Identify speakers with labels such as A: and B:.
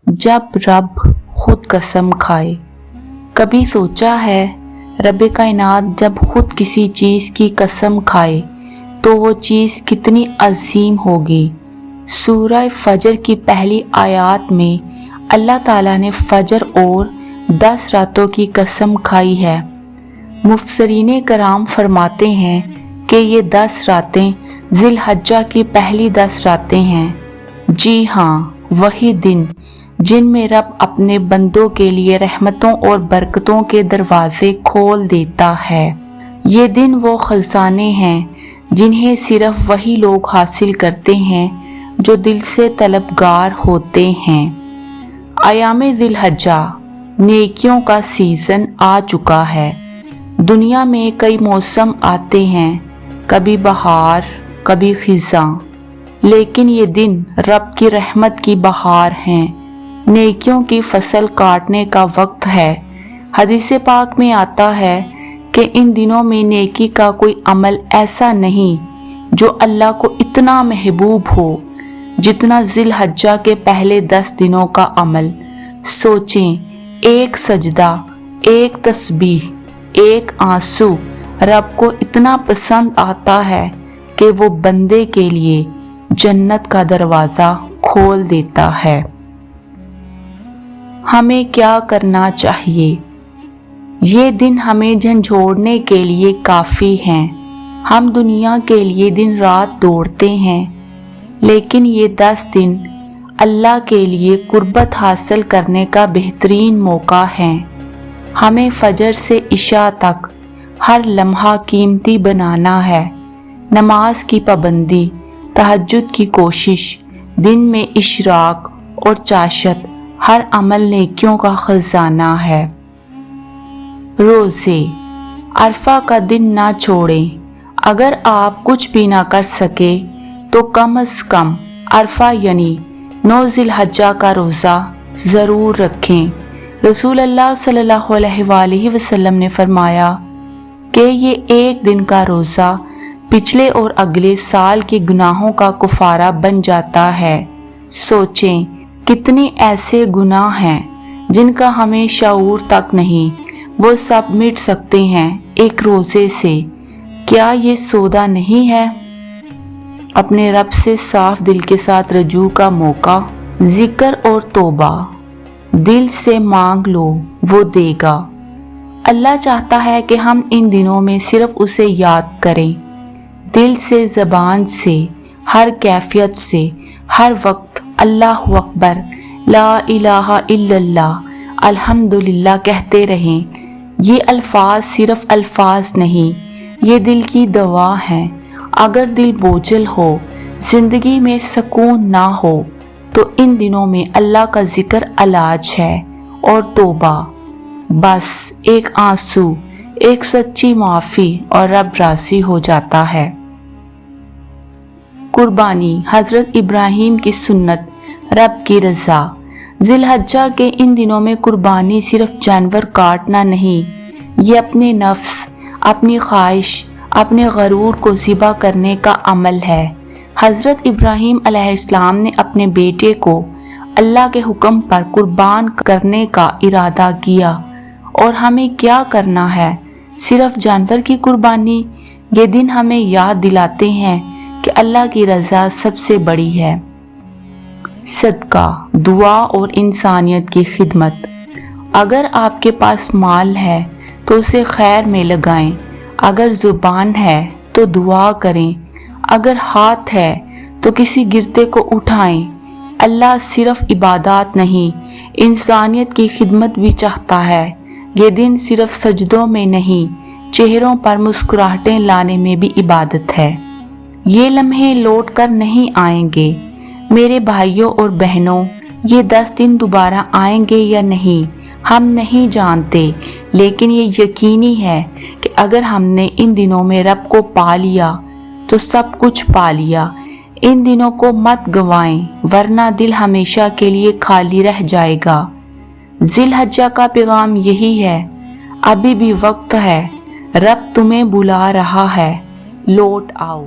A: जब रब खुद कसम खाए। कभी सोचा है रब कायनात जब खुद किसी चीज़ की कसम खाए तो वो चीज़ कितनी अजीम होगी। सूरह फजर की पहली आयत में अल्लाह ताला ने फजर और 10 रातों की कसम खाई है। मुफस्सिरीन कराम फरमाते हैं कि ये 10 रातें ज़िलहज्जा की पहली 10 रातें हैं। जी हाँ, वही दिन जिनमें रब अपने बंदों के लिए रहमतों और बरकतों के दरवाजे खोल देता है। ये दिन वो खजाने हैं जिन्हें सिर्फ वही लोग हासिल करते हैं जो दिल से तलबगार होते हैं। अयामे ज़िलहज्जा नेकियों का सीज़न आ चुका है। दुनिया में कई मौसम आते हैं, कभी बहार कभी खिज़ां, लेकिन ये दिन रब की रहमत की बहार हैं। नेकियों की फसल काटने का वक्त है। हदीस पाक में आता है कि इन दिनों में नेकी का कोई अमल ऐसा नहीं जो अल्लाह को इतना महबूब हो जितना ज़िलहज्जा के पहले 10 दिनों का अमल। सोचें, एक सजदा, एक तस्बीह, एक आंसू रब को इतना पसंद आता है कि वो बंदे के लिए जन्नत का दरवाज़ा खोल देता है। हमें क्या करना चाहिए? ये दिन हमें झंझोड़ने के लिए काफ़ी हैं। हम दुनिया के लिए दिन रात दौड़ते हैं, लेकिन ये 10 दिन अल्लाह के लिए कुर्बत हासिल करने का बेहतरीन मौका है। हमें फजर से इशा तक हर लम्हा कीमती बनाना है। नमाज की पाबंदी, तहज्जुद की कोशिश, दिन में इशराक और चाशत, हर अमल नेकियों का खजाना है। रोज़े अरफा का दिन ना छोड़ें। अगर आप कुछ भी ना कर सके तो कम से कम अरफा यानी 9 ज़िलहज्जा का रोज़ा ज़रूर रखें। रसूल अल्लाह सल्लल्लाहु अलैहि वसल्लम ने फरमाया कि ये एक दिन का रोज़ा पिछले और अगले साल के गुनाहों का कुफारा बन जाता है। सोचें, कितने ऐसे गुनाह हैं जिनका हमें शऊर तक नहीं, वो सब मिट सकते हैं एक रोज़े से। क्या ये सौदा नहीं है? अपने रब से साफ दिल के साथ रजू का मौका। जिक्र और तौबा, दिल से मांग लो वो देगा। अल्लाह चाहता है कि हम इन दिनों में सिर्फ उसे याद करें, दिल से, ज़बान से, हर कैफियत से, हर वक्त अल्लाहु अकबर, ला इलाहा इल्लल्लाह, अल्हम्दुलिल्लाह कहते रहें। ये अल्फाज सिर्फ अल्फाज नहीं, ये दिल की दवा हैं। अगर दिल बोझल हो, ज़िंदगी में सुकून ना हो, तो इन दिनों में अल्लाह का जिक्र इलाज है। और तौबा, बस एक आंसू, एक सच्ची माफ़ी और रब राज़ी हो जाता है। कुर्बानी, हज़रत इब्राहीम की सुन्नत, रब की रज़ा। ज़िलहज्जा के इन दिनों में कुर्बानी सिर्फ जानवर काटना नहीं, ये अपने नफ्स, अपनी ख्वाहिश, अपने गरूर को ज़िबा करने का अमल है। हज़रत इब्राहीम अलैहिस्सलाम ने अपने बेटे को अल्लाह के हुक्म पर कुर्बान करने का इरादा किया। और हमें क्या करना है? सिर्फ जानवर की कुर्बानी। ये दिन हमें याद दिलाते हैं कि अल्लाह की रज़ा सबसे बड़ी है। सदका, दुआ और इंसानियत की खिदमत। अगर आपके पास माल है तो उसे खैर में लगाएं। अगर ज़ुबान है तो दुआ करें। अगर हाथ है तो किसी गिरते को उठाएं। अल्लाह सिर्फ इबादत नहीं, इंसानियत की खिदमत भी चाहता है। ये दिन सिर्फ सजदों में नहीं, चेहरों पर मुस्कुराहटें लाने में भी इबादत है। ये लम्हे लौट कर नहीं आएंगे। मेरे भाइयों और बहनों, ये 10 दिन दोबारा आएंगे या नहीं हम नहीं जानते, लेकिन ये यकीनी है कि अगर हमने इन दिनों में रब को पा लिया तो सब कुछ पा लिया। इन दिनों को मत गंवाएं, वरना दिल हमेशा के लिए खाली रह जाएगा। ज़िलहज्जा का पैगाम यही है, अभी भी वक्त है, रब तुम्हें बुला रहा है, लौट आओ।